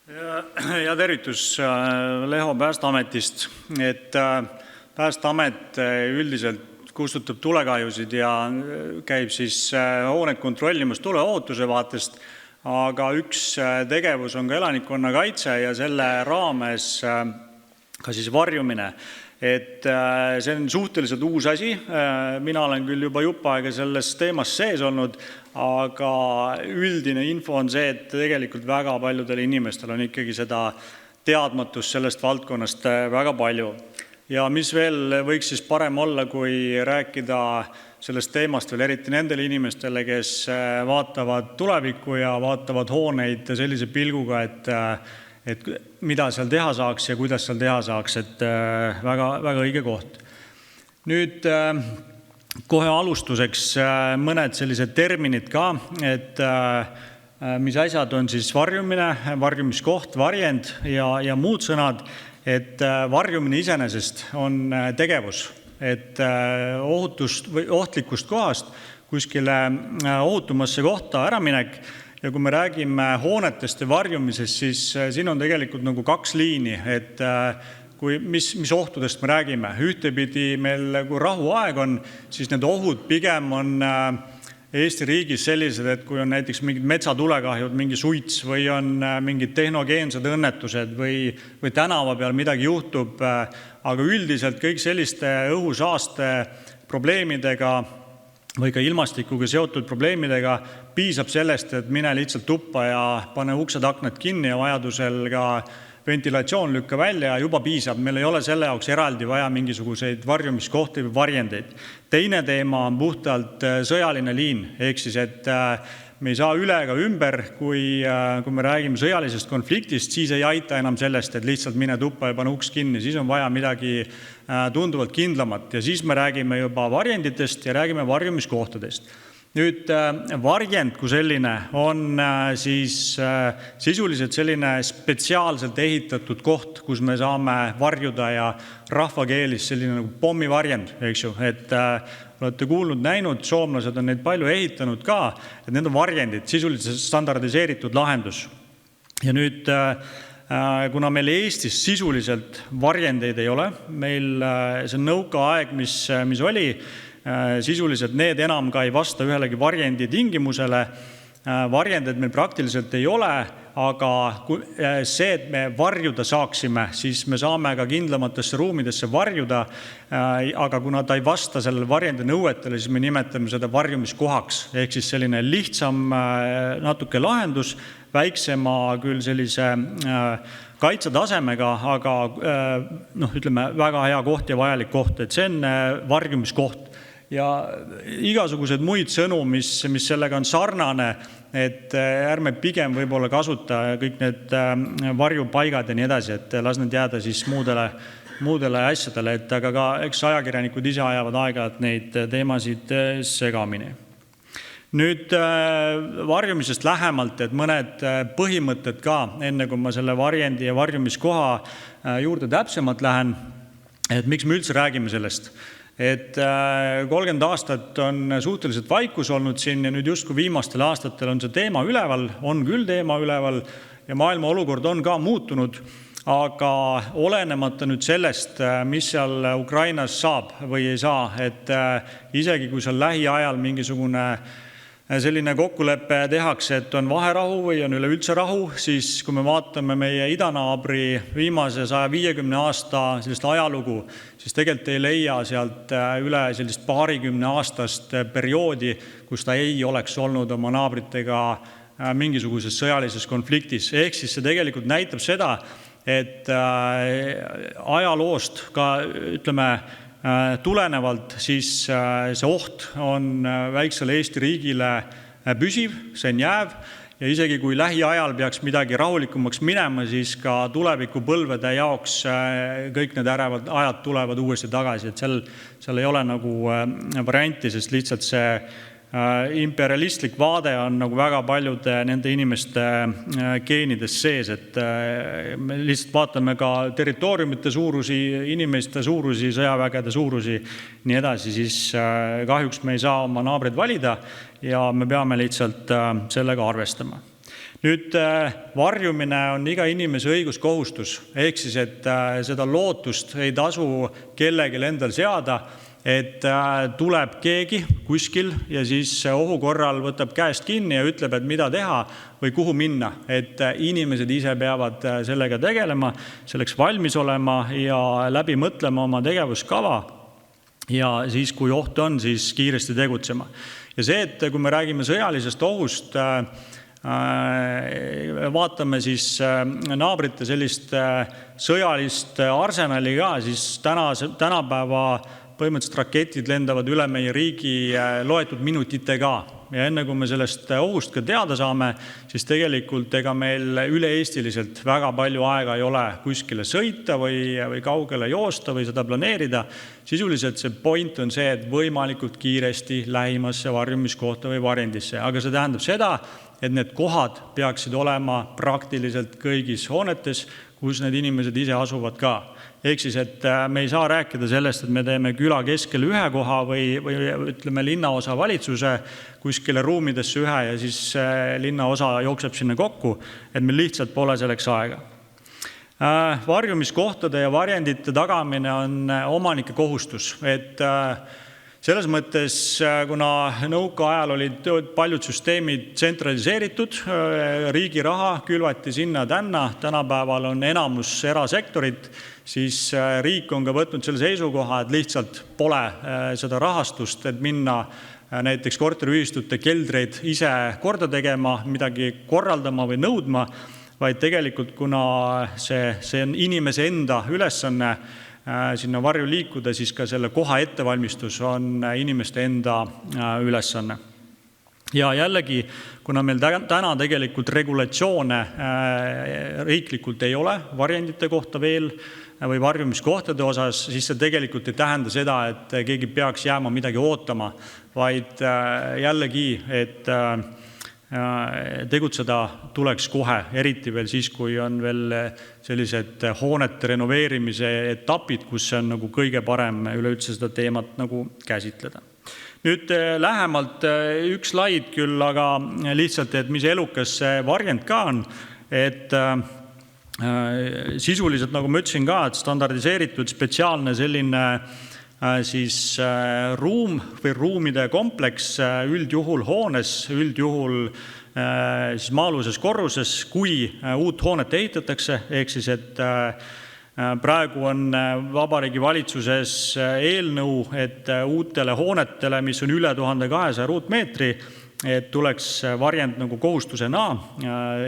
Ja tervitus Leho Päästeametist, et Päästeamet üldiselt kustutab tulekahjusid ja käib siis hooned kontrollimas tuleohutuse vaatest, aga üks tegevus on ka elanikkonna kaitse ja selle raames ka siis varjumine. Et see on suhteliselt uus asi. Mina olen küll juba jupp aega selles teemas sees olnud, aga üldine info on see, et tegelikult väga paljudel inimestel on ikkagi seda teadmatust sellest valdkonnast väga palju. Ja mis veel võiks siis parem olla, kui rääkida sellest teemast veel eriti nendele inimestele, kes vaatavad tulevikku ja vaatavad hooneid sellise pilguga, et mida seal teha saaks ja kuidas seal teha saaks, et väga, väga õige koht. Nüüd kohe alustuseks mõned sellised terminid ka, et mis asjad on siis varjumine, varjumiskoht, varjend ja muud sõnad, et varjumine iseenesest on tegevus, et ohutust või ohtlikust kohast kuskile ohutumasse kohta äraminek. Ja kui me räägime hoonetest ja varjumisest, siis siin on tegelikult nagu kaks liini, et mis ohtudest me räägime. Ühtepidi meil, kui rahuaeg on, siis need ohud pigem on Eesti riigis sellised, et kui on näiteks mingid metsatulekahjud, mingi suits või on mingid tehnogeensed õnnetused või tänava peal midagi juhtub, aga üldiselt kõik selliste õhusaaste probleemidega või ka ilmastikuga seotud probleemidega piisab sellest, et mine lihtsalt tuppa ja pane uksed aknad kinni ja vajadusel ka ventilatsioon lükka välja ja juba piisab. Meil ei ole selle jaoks eraldi vaja mingisuguseid varjumiskohti või varjendeid. Teine teema on puhtalt sõjaline liin, ehk siis, et me ei saa üle ega ümber, kui me räägime sõjalisest konfliktist, siis ei aita enam sellest, et lihtsalt mine tuppa ja pane uks kinni, siis on vaja midagi tunduvalt kindlamat ja siis me räägime juba varjenditest ja räägime varjumiskohtadest. Nüüd varjend kui selline on siis sisuliselt selline spetsiaalselt ehitatud koht, kus me saame varjuda ja rahvakeelis selline nagu pommivarjend, eks ju, et olete kuulnud, näinud, soomlased on neid palju ehitanud ka, et need on varjendid, sisuliselt standardiseeritud lahendus. Ja nüüd kuna meil Eestis sisuliselt varjendeid ei ole, meil see nõukaaeg, mis oli, sisuliselt need enam ka ei vasta ühelegi varjendi tingimusele. Varjendeid meil praktiliselt ei ole, aga see, et me varjuda saaksime, siis me saame ka kindlamatesse ruumidesse varjuda, aga kuna ta ei vasta sellele varjendi nõuetele, siis me nimetame seda varjumiskohaks, ehk siis selline lihtsam natuke lahendus, väiksema küll sellise kaitsetasemega, aga ütleme, väga hea koht ja vajalik koht, et see on varjumiskoht. Ja igasugused muid sõnu, mis sellega on sarnane, et ärme pigem võib-olla kasuta kõik need varjupaigad ja nii edasi, et las need jääda siis muudele asjadele, et aga ka eks ajakirjanikud ise ajavad aega-ajalt neid teemasid segamini. Nüüd varjumisest lähemalt, et mõned põhimõtted ka, enne kui ma selle varjendi ja varjumiskoha juurde täpsemalt lähen, et miks me üldse räägime sellest. Et 30 aastat on suhteliselt vaikus olnud siin ja nüüd justkui viimastel aastatel on see teema üleval, on küll teema üleval ja maailma olukord on ka muutunud, aga olenemata nüüd sellest, mis seal Ukrainas saab või ei saa, et isegi kui seal lähiajal mingisugune selline kokkulepe tehakse, et on vaherahu või on üleüldse rahu, siis kui me vaatame meie idanaabri viimase 150 aasta sellist ajalugu, siis tegelikult ei leia sealt üle sellist paarikümne aastast perioodi, kus ta ei oleks olnud oma naabritega mingisuguses sõjalises konfliktis. Ehk siis see tegelikult näitab seda, et ajaloost ka ütleme tulenevalt siis see oht on väiksele Eesti riigile püsiv, see on jääv ja isegi kui lähiajal peaks midagi rahulikumaks minema, siis ka tulevikupõlvede jaoks kõik need ärevad ajad tulevad uuesti tagasi, et seal ei ole nagu varianti, sest lihtsalt see imperialistlik vaade on nagu väga paljude nende inimeste geenides sees, et me lihtsalt vaatame ka territooriumite suurusi, inimeste suurusi, sõjavägede suurusi, nii edasi, siis kahjuks me ei saa oma naabreid valida ja me peame lihtsalt sellega arvestama. Nüüd varjumine on iga inimese õiguskohustus, ehk siis, et seda lootust ei tasu kellelgi endal seada, et tuleb keegi kuskil ja siis ohu korral võtab käest kinni ja ütleb, et mida teha või kuhu minna. Et inimesed ise peavad sellega tegelema, selleks valmis olema ja läbi mõtlema oma tegevuskava ja siis, kui oht on, siis kiiresti tegutsema. Ja see, et kui me räägime sõjalisest ohust, vaatame siis naabrite sellist sõjalist arsenali ka, siis tänapäeva põhimõtteliselt raketid lendavad üle meie riigi loetud minutitega. Ja enne kui me sellest ohust ka teada saame, siis tegelikult ega meil üle-eestiliselt väga palju aega ei ole kuskile sõita või kaugele joosta või seda planeerida. Sisuliselt see point on see, et võimalikult kiiresti lähimasse varjumiskohta või varjendisse. Aga see tähendab seda, et need kohad peaksid olema praktiliselt kõigis hoonetes, kus need inimesed ise asuvad ka. Ehk siis, et me ei saa rääkida sellest, et me teeme küla keskel ühe koha või ütleme linnaosa valitsuse kuskile ruumidesse ühe ja siis linnaosa jookseb sinna kokku, et meil lihtsalt pole selleks aega. Varjumiskohtade ja varjendite tagamine on omanike kohustus, et selles mõttes, kuna nõukaajal olid paljud süsteemid tsentraliseeritud, riigi raha külvati sinna-tänna, tänapäeval on enamus erasektorit, siis riik on ka võtnud selle seisukoha, et lihtsalt pole seda rahastust, et minna näiteks korteriühistute keldreid ise korda tegema, midagi korraldama või nõudma, vaid tegelikult, kuna see on inimese enda ülesanne sinna varju liikuda, siis ka selle koha ettevalmistus on inimeste enda ülesanne. Ja jällegi, kuna meil täna tegelikult regulatsioone riiklikult ei ole varjendite kohta veel või varjumiskohtade osas, siis see tegelikult ei tähenda seda, et keegi peaks jääma midagi ootama, vaid jällegi, et tegutseda tuleks kohe, eriti veel siis, kui on veel sellised hoonete renoveerimise etapid, kus see on nagu kõige parem üleüldse seda teemat nagu käsitleda. Nüüd lähemalt üks slaid küll, aga lihtsalt, et mis elukas see varjend ka on, et sisuliselt, nagu ma ütlesin ka, et standardiseeritud spetsiaalne selline siis ruum või ruumide kompleks üldjuhul hoones, üldjuhul siis maa-aluses korruses, kui uut hoonet ehitatakse, ehk siis, et praegu on Vabariigi Valitsuses eelnõu, et uutele hoonetele, mis on üle 1200 ruutmeetri, et tuleks varjend nagu kohustusena.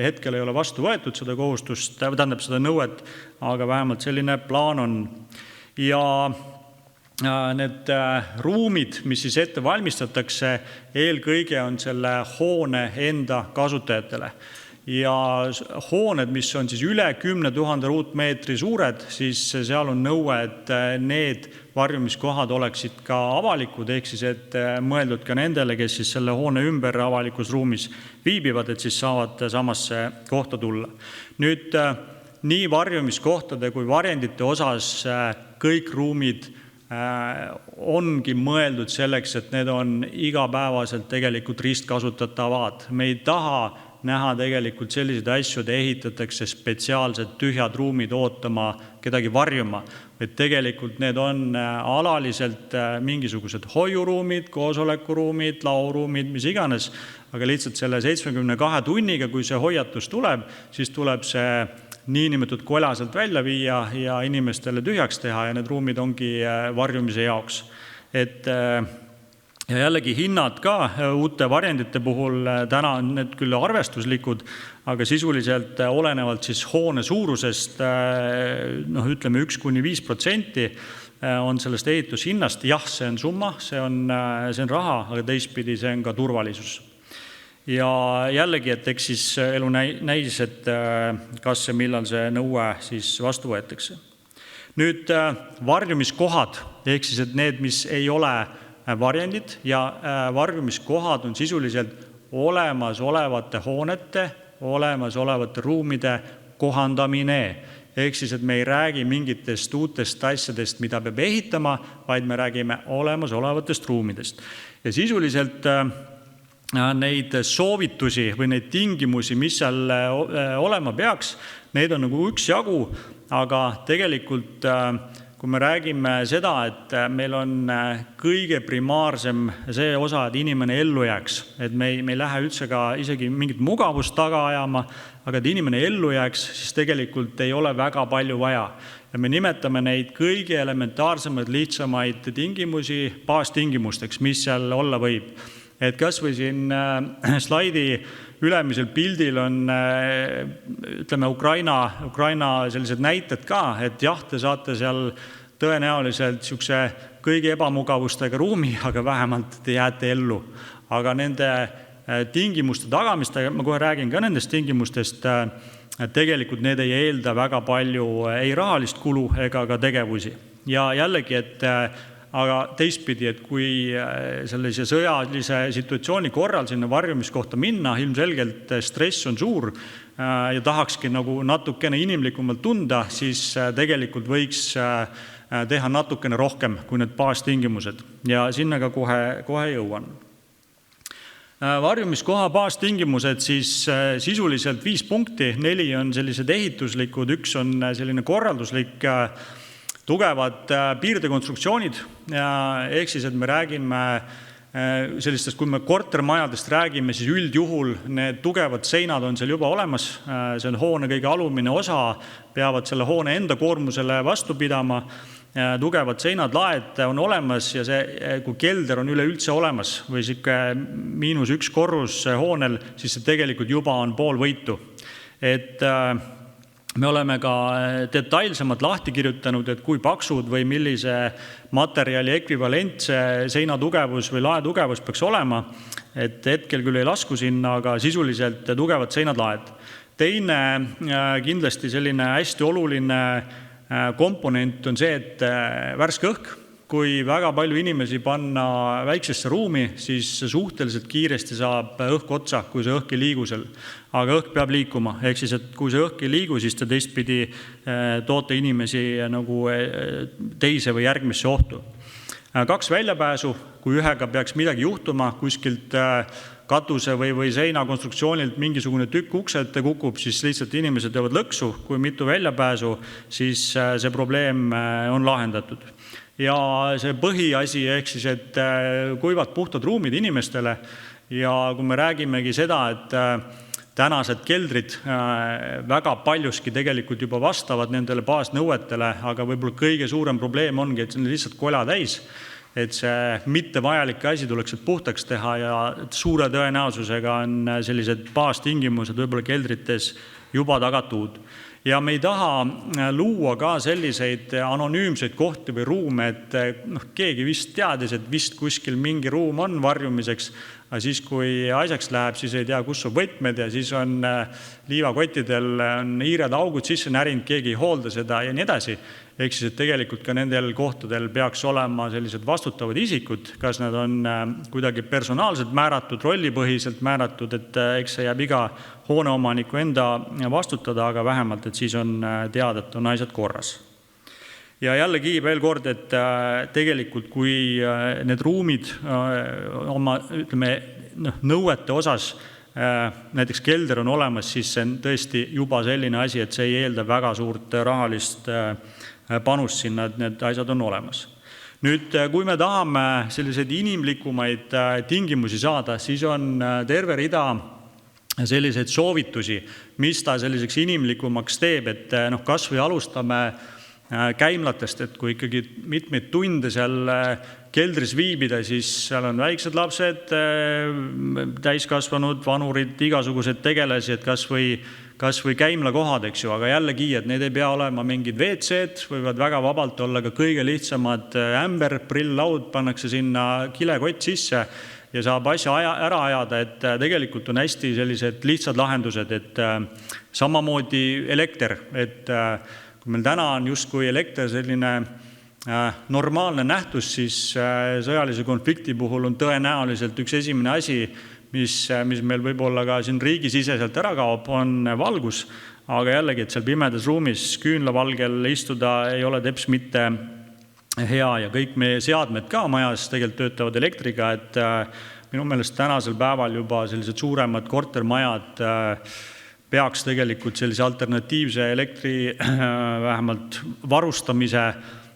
Hetkel ei ole vastu võetud seda kohustust, tähendab seda nõuet, aga vähemalt selline plaan on. Ja need ruumid, mis siis ette valmistatakse, eelkõige on selle hoone enda kasutajatele. Ja hooned, mis on siis üle 10 000 ruutmeetri suured, siis seal on nõue, et need varjumiskohad oleksid ka avalikud, ehk siis, et mõeldud ka nendele, kes siis selle hoone ümber avalikus ruumis viibivad, et siis saavad samasse kohta tulla. Nüüd nii varjumiskohtade kui varjendite osas kõik ruumid ongi mõeldud selleks, et need on igapäevaselt tegelikult ristkasutatavad. Me ei taha näha tegelikult selliseid asju, et ehitatakse spetsiaalsed tühjad ruumid ootama kedagi varjuma, et tegelikult need on alaliselt mingisugused hoiuruumid, koosolekuruumid, lauruumid, mis iganes, aga lihtsalt selle 72 tunniga, kui see hoiatus tuleb, siis tuleb see niinimetatud kolaselt välja viia ja inimestele tühjaks teha ja need ruumid ongi varjumise jaoks. Et ja jällegi hinnad ka uute varjendite puhul täna on need küll arvestuslikud, aga sisuliselt olenevalt siis hoone suurusest, ütleme 1–5% on sellest ehitushinnast. Jah, see on summa, see on raha, aga teistpidi see on ka turvalisus. Ja jällegi, et eks siis elu näis, et kas ja millal see nõue siis vastu võetakse. Nüüd varjumiskohad, ehk siis, et need, mis ei ole varjendid ja varjumiskohad on sisuliselt olemasolevate hoonete, olemasolevate ruumide kohandamine. Ehk siis, et me ei räägi mingitest uutest asjadest, mida peab ehitama, vaid me räägime olemasolevatest ruumidest. Ja sisuliselt neid soovitusi või neid tingimusi, mis seal olema peaks, neid on nagu üksjagu, aga tegelikult kui me räägime seda, et meil on kõige primaarsem see osa, et inimene ellu jääks, et me ei lähe üldse ka isegi mingit mugavust taga ajama, aga et inimene ellu jääks, siis tegelikult ei ole väga palju vaja. Ja me nimetame neid kõige elementaarsemaid, lihtsamaid tingimusi baastingimusteks, mis seal olla võib. Et kas või siin slaidi ülemisel pildil on ütleme Ukraina sellised näited ka, et jah, te saate seal tõenäoliselt siukse kõigi ebamugavustega ruumi, aga vähemalt te jääte ellu. Aga nende tingimuste tagamist, ma kohe räägin ka nendest tingimustest, tegelikult need ei eelda väga palju ei rahalist kulu ega ka tegevusi. Ja jällegi, aga teistpidi, et kui sellise sõjalise situatsiooni korral sinna varjumiskohta minna, ilmselgelt stress on suur ja tahakski nagu natukene inimlikumalt tunda, siis tegelikult võiks teha natukene rohkem kui need baastingimused ja sinna ka kohe jõuan. Varjumiskoha baastingimused siis sisuliselt 5 punkti, 4 on sellised ehituslikud, 1 on selline korralduslik tugevad piirdekonstruktsioonid, ehk siis, et me räägime sellistest, kui me kortermajadest räägime, siis üldjuhul need tugevad seinad on seal juba olemas, see on hoone kõige alumine osa, peavad selle hoone enda koormusele vastu pidama, tugevad seinad, laed on olemas ja see, kui kelder on üleüldse olemas või -1 korrus hoonel, siis see tegelikult juba on pool võitu. Et me oleme ka detailsemalt lahti kirjutanud, et kui paksud või millise materjali ekvivalent see seina tugevus või lae tugevus peaks olema, et hetkel küll ei lasku sinna, aga sisuliselt tugevad seinad, laed. Teine kindlasti selline hästi oluline komponent on see, et värske õhk. Kui väga palju inimesi panna väiksesse ruumi, siis suhteliselt kiiresti saab õhk otsa, kui see õhk ei liigu seal. Aga õhk peab liikuma, ehk siis, et kui see õhk ei liigu, siis te teistpidi toote inimesi nagu teise või järgmisse ohtu. 2 väljapääsu, kui ühega peaks midagi juhtuma, kuskilt katuse või seina konstruktsioonilt mingisugune tükk ukse ette kukub, siis lihtsalt inimesed jäävad lõksu, kui mitu väljapääsu, siis see probleem on lahendatud. Ja see põhiasi, ehk siis, et kuivad puhtad ruumid inimestele ja kui me räägimegi seda, et tänased keldrid väga paljuski tegelikult juba vastavad nendele baasnõuetele, aga võib-olla kõige suurem probleem ongi, et see on lihtsalt kola täis, et see mittevajalik asi tuleks puhtaks teha ja suure tõenäosusega on sellised baastingimused võib-olla keldrites juba tagatud. Ja me ei taha luua ka selliseid anonüümseid kohti või ruume, et keegi vist teadis, et vist kuskil mingi ruum on varjumiseks, aga siis, kui asjaks läheb, siis ei tea, kus on võtmed ja siis on liivakottidel on hiired augud sisse närinud, keegi ei hoolda seda ja nii edasi. Ehk siis, et tegelikult ka nendel kohtadel peaks olema sellised vastutavad isikud, kas nad on kuidagi personaalselt määratud, rollipõhiselt määratud, et eks see jääb iga hooneomaniku enda vastutada, aga vähemalt, et siis on teada, et on asjad korras. Ja jällegi veel kord, et tegelikult kui need ruumid oma nõuete osas, näiteks kelder on olemas, siis see on tõesti juba selline asi, et see ei eelda väga suurt rahalist panust sinna, et need asjad on olemas. Nüüd, kui me tahame selliseid inimlikumaid tingimusi saada, siis on terve rida selliseid soovitusi, mis ta selliseks inimlikumaks teeb, et kas või alustame käimlatest, et kui ikkagi mitmeid tunde seal keldris viibida, siis seal on väiksed lapsed, täiskasvanud, vanurid, igasugused tegelasi, et kas või käimlakohad, eks ju, aga jällegi, et need ei pea olema mingid WC-d, võivad väga vabalt olla ka kõige lihtsamad ämber, prill-laud, pannakse sinna kilekott sisse ja saab asja ära ajada, et tegelikult on hästi sellised lihtsad lahendused, et samamoodi elekter, et kui meil täna on justkui elekter selline normaalne nähtus, siis sõjalise konflikti puhul on tõenäoliselt üks esimene asi, mis meil võib-olla ka siin riigisiseselt ära kaob, on valgus, aga jällegi, et seal pimedas ruumis küünlavalgel istuda ei ole teps mitte hea ja kõik meie seadmed ka majas tegelikult töötavad elektriga, et minu meelest tänasel päeval juba sellised suuremad kortermajad peaks tegelikult sellise alternatiivse elektri vähemalt varustamise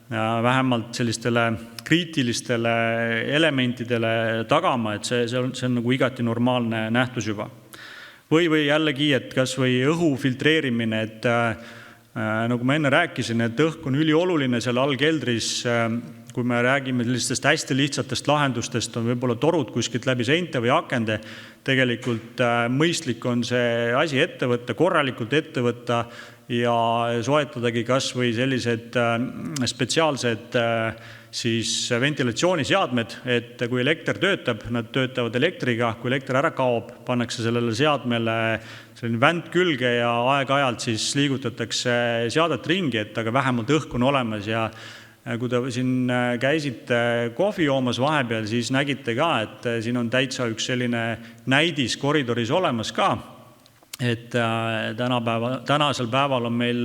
vähemalt sellistele kriitilistele elementidele tagama, et see on nagu igati normaalne nähtus juba. Või jällegi, et kas või õhu filtreerimine, et nagu ma enne rääkisin, et õhk on ülioluline seal all keldris, kui me räägime sellistest hästi lihtsatest lahendustest, on võib-olla torud kuskilt läbi seinte või akende, tegelikult mõistlik on see asi ette võtta, korralikult ette võtta ja soetadagi kas või sellised spetsiaalsed siis ventilatsiooniseadmed, et kui elekter töötab, nad töötavad elektriga, kui elekter ära kaob, pannakse sellele seadmele selline vänt külge ja aeg-ajalt siis liigutatakse seadet ringi, et aga vähemalt õhk on olemas ja kui te siin käisite kohvi joomas vahepeal, siis nägite ka, et siin on täitsa üks selline näidis koridoris olemas ka, et tänasel päeval on meil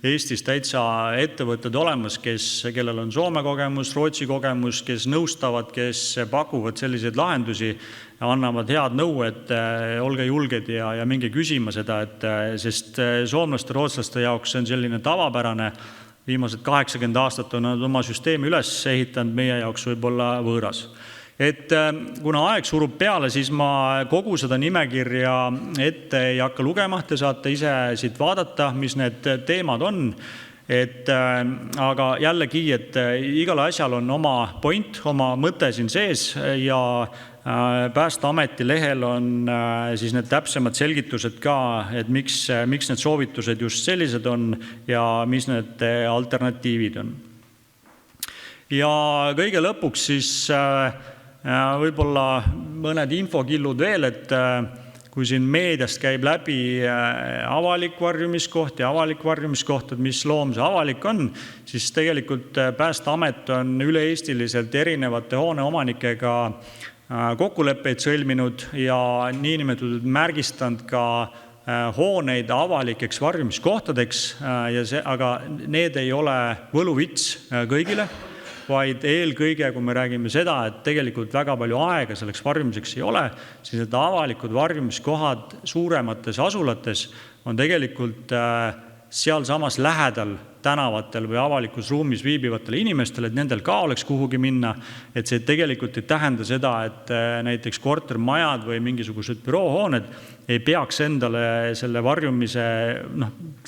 Eestis täitsa ettevõtted olemas, kellel on Soome kogemus, Rootsi kogemus, kes nõustavad, kes pakuvad selliseid lahendusi ja annavad head nõu, et olge julged ja minge küsima seda, sest soomlaste, rootslaste jaoks see on selline tavapärane, viimased 80 aastat on nad oma süsteemi üles ehitanud, meie jaoks võib-olla võõras. Et kuna aeg surub peale, siis ma kogu seda nimekirja ette ei hakka lugema, te saate ise siit vaadata, mis need teemad on. Aga jällegi, et igal asjal on oma point, oma mõte siin sees ja Päästeameti lehel on siis need täpsemad selgitused ka, et miks need soovitused just sellised on ja mis need alternatiivid on. Ja kõige lõpuks siis võib-olla mõned infokillud veel, et kui siin meediast käib läbi avalik varjumiskoht ja avalik varjumiskoht, et mis loom see avalik on, siis tegelikult Päästeamet on üle-eestiliselt erinevate hooneomanikega kokkuleppeid sõlminud ja niinimetatud märgistanud ka hooneid avalikeks varjumiskohtadeks, aga need ei ole võluvits kõigile, vaid eelkõige, kui me räägime seda, et tegelikult väga palju aega selleks varjumiseks ei ole, siis need avalikud varjumiskohad suuremates asulates on tegelikult seal samas lähedal tänavatel või avalikus ruumis viibivatele inimestele, et nendel ka oleks kuhugi minna, et see tegelikult ei tähenda seda, et näiteks kortermajad või mingisugused büroohooned ei peaks endale selle varjumise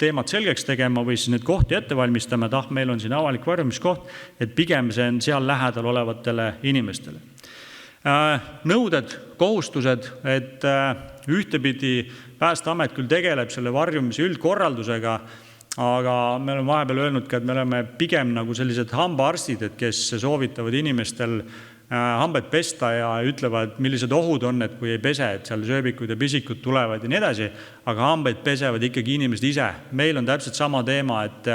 teemad selgeks tegema või siis need kohti ette valmistama, et meil on siin avalik varjumiskoht, et pigem see on seal lähedal olevatele inimestele. Nõuded, kohustused, et ühtepidi Päästeamet küll tegeleb selle varjumise üldkorraldusega, aga me oleme vahepeal öelnud ka, et me oleme pigem nagu sellised hambaarstid, et kes soovitavad inimestel hambaid pesta ja ütlevad, millised ohud on, et kui ei pese, et seal sööbikud ja pisikud tulevad ja nii edasi, aga hambaid pesevad ikkagi inimesed ise. Meil on täpselt sama teema, et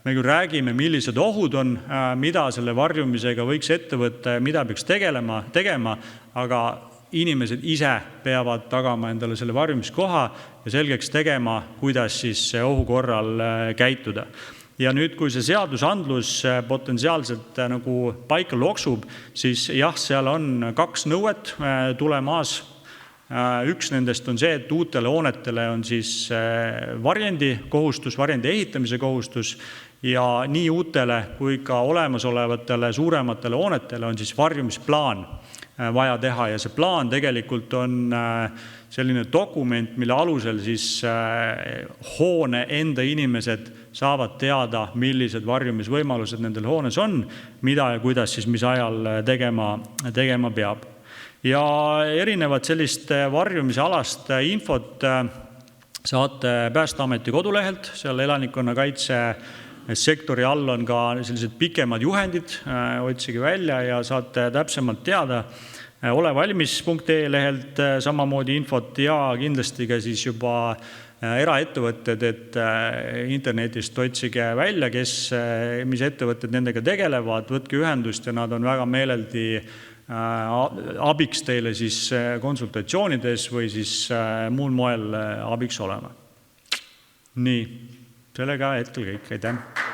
me küll räägime, millised ohud on, mida selle varjumisega võiks ette võtta ja mida peaks tegema, aga inimesed ise peavad tagama endale selle varjumiskoha ja selgeks tegema, kuidas siis ohu korral käituda. Ja nüüd, kui see seadusandlus potentsiaalselt nagu paika loksub, siis jah, seal on 2 nõuet tulemas. Üks nendest on see, et uutele hoonetele on siis varjendi ehitamise kohustus ja nii uutele kui ka olemasolevatele suurematele hoonetele on siis varjumisplaan vaja teha ja see plaan tegelikult on selline dokument, mille alusel siis hoone enda inimesed saavad teada, millised varjumisvõimalused nendel hoones on, mida ja kuidas siis mis ajal tegema peab. Ja erinevad sellist varjumise alast infot saate Päästeameti kodulehelt, seal elanikkonnakaitse sektori all on ka sellised pikemad juhendid, otsige välja ja saate täpsemalt teada. Olevalmis.ee lehelt samamoodi infot ja kindlasti ka siis juba eraettevõtted, et internetist otsige välja, mis ettevõtted nendega tegelevad, võtke ühendust ja nad on väga meeleldi abiks teile siis konsultatsioonides või siis muul moel abiks olema. Nii. Sellega hetkel kõik, aitäh!